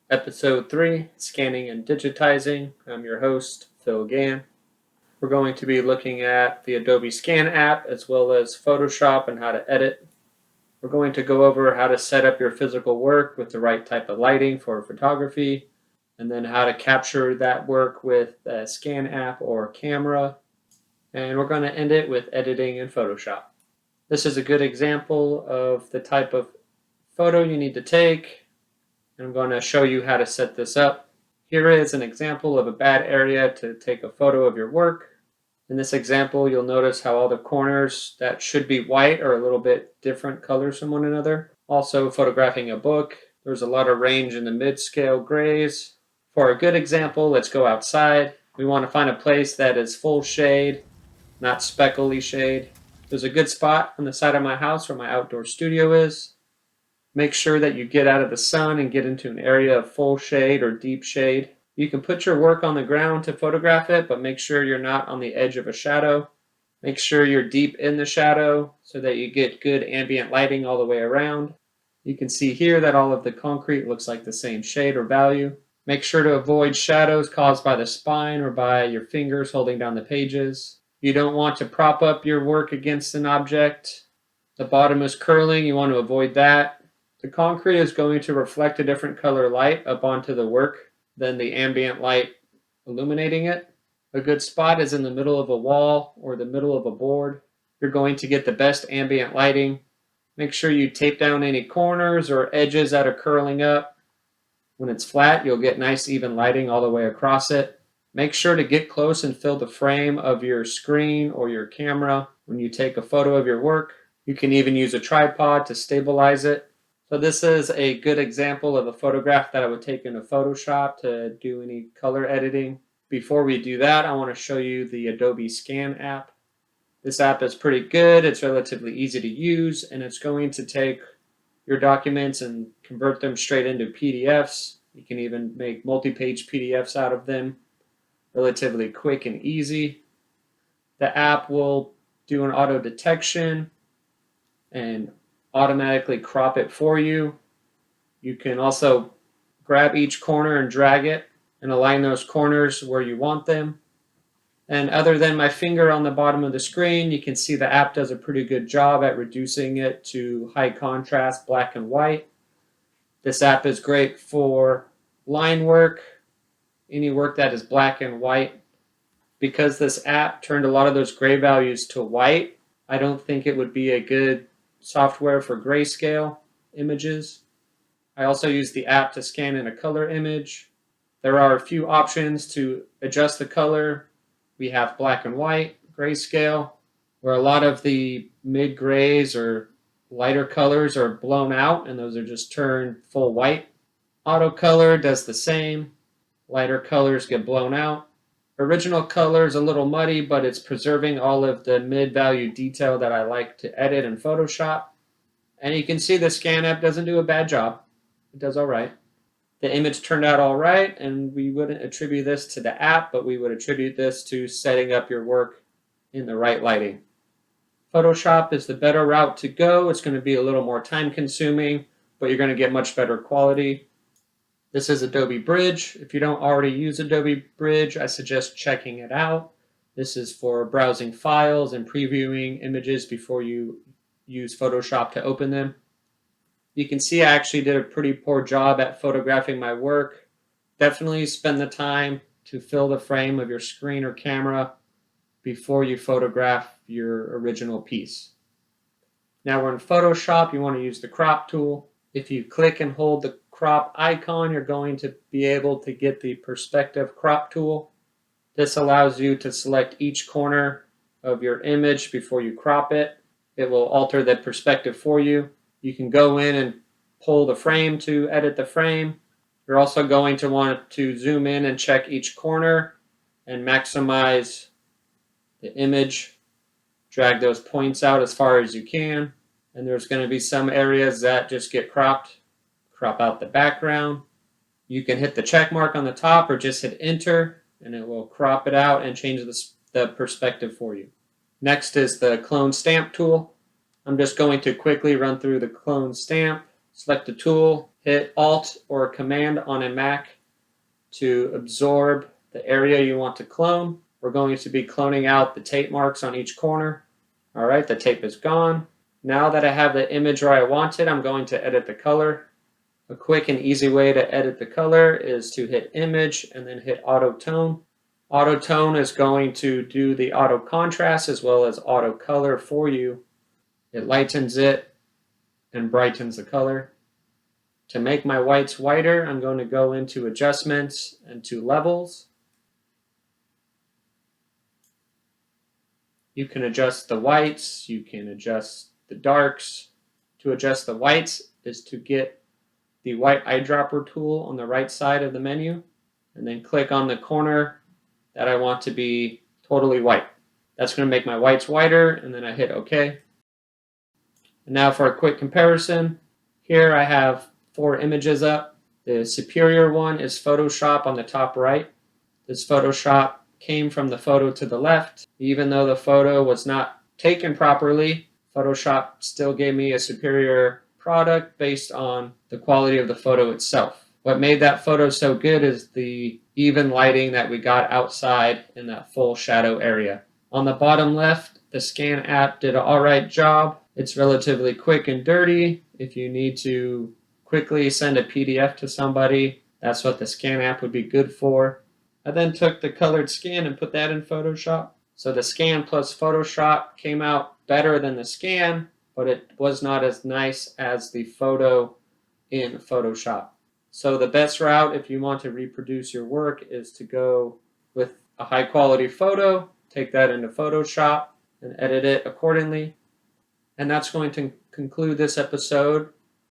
Episode 3, Scanning and Digitizing. I'm your host, Phil Gann. We're going to be looking at the Adobe Scan app as well as Photoshop and how to edit. We're going to go over how to set up your physical work with the right type of lighting for photography, and then how to capture that work with a Scan app or camera. And we're going to end it with editing in Photoshop. This is a good example of the type of photo you need to take. I'm going to show you how to set this up. Here is an example of a bad area to take a photo of your work. In this example, you'll notice how all the corners that should be white are a little bit different colors from one another. Also, photographing a book, there's a lot of range in the mid-scale grays. For a good example, let's go outside. We want to find a place that is full shade, not speckly shade. There's a good spot on the side of my house where my outdoor studio is. Make sure that you get out of the sun and get into an area of full shade or deep shade. You can put your work on the ground to photograph it, but make sure you're not on the edge of a shadow. Make sure you're deep in the shadow so that you get good ambient lighting all the way around. You can see here that all of the concrete looks like the same shade or value. Make sure to avoid shadows caused by the spine or by your fingers holding down the pages. You don't want to prop up your work against an object. The bottom is curling, you want to avoid that. The concrete is going to reflect a different color light up onto the work than the ambient light illuminating it. A good spot is in the middle of a wall or the middle of a board. You're going to get the best ambient lighting. Make sure you tape down any corners or edges that are curling up. When it's flat, you'll get nice even lighting all the way across it. Make sure to get close and fill the frame of your screen or your camera when you take a photo of your work. You can even use a tripod to stabilize it. So this is a good example of a photograph that I would take into Photoshop to do any color editing. Before we do that, I want to show you the Adobe Scan app. This app is pretty good, it's relatively easy to use, and it's going to take your documents and convert them straight into PDFs. You can even make multi-page PDFs out of them, relatively quick and easy. The app will do an auto detection and automatically crop it for you. You can also grab each corner and drag it and align those corners where you want them. And other than my finger on the bottom of the screen, you can see the app does a pretty good job at reducing it to high contrast black and white. This app is great for line work, any work that is black and white. Because this app turned a lot of those gray values to white, I don't think it would be a good software for grayscale images. I also use the app to scan in a color image. There are a few options to adjust the color. We have black and white, grayscale, where a lot of the mid-grays or lighter colors are blown out and those are just turned full white. Auto color does the same. Lighter colors get blown out. Original color is a little muddy, but it's preserving all of the mid-value detail that I like to edit in Photoshop. And you can see the Scan app doesn't do a bad job. It does all right. The image turned out all right, and we wouldn't attribute this to the app, but we would attribute this to setting up your work in the right lighting. Photoshop is the better route to go. It's going to be a little more time-consuming, but you're going to get much better quality. This is Adobe Bridge. If you don't already use Adobe Bridge, I suggest checking it out. This is for browsing files and previewing images before you use Photoshop to open them. You can see I actually did a pretty poor job at photographing my work. Definitely spend the time to fill the frame of your screen or camera before you photograph your original piece. Now we're in Photoshop. You want to use the crop tool. If you click and hold the crop icon, you're going to be able to get the perspective crop tool. This allows you to select each corner of your image before you crop it. It will alter the perspective for you. You can go in and pull the frame to edit the frame. You're also going to want to zoom in and check each corner and maximize the image. Drag those points out as far as you can. And there's going to be some areas that just get cropped. Crop out the background. You can hit the check mark on the top or just hit enter and it will crop it out and change the perspective for you. Next is the clone stamp tool. I'm just going to quickly run through the clone stamp. Select the tool, Hit Alt or Command on a Mac to absorb the area you want to clone. We're going to be cloning out the tape marks on each corner. All right, the tape is gone. Now that I have the image where I want it, I'm going to edit the color. A quick and easy way to edit the color is to hit Image and then hit Auto Tone. Auto Tone is going to do the auto contrast as well as auto color for you. It lightens it and brightens the color. To make my whites whiter, I'm going to go into Adjustments and to Levels. You can adjust the whites, you can adjust the darks. To adjust the whites is to get the white eyedropper tool on the right side of the menu and then click on the corner that I want to be totally white. That's going to make my whites whiter, and then I hit OK. And now for a quick comparison, here I have 4 images up. The superior one is Photoshop on the top right. This Photoshop came from the photo to the left. Even though the photo was not taken properly, Photoshop still gave me a superior product based on the quality of the photo itself. What made that photo so good is the even lighting that we got outside in that full shadow area. On the bottom left, the Scan app did an alright job. It's relatively quick and dirty. If you need to quickly send a PDF to somebody, that's what the Scan app would be good for. I then took the colored scan and put that in Photoshop. So the Scan plus Photoshop came out better than the Scan, but it was not as nice as the photo in Photoshop. So the best route if you want to reproduce your work is to go with a high quality photo, take that into Photoshop and edit it accordingly. And that's going to conclude this episode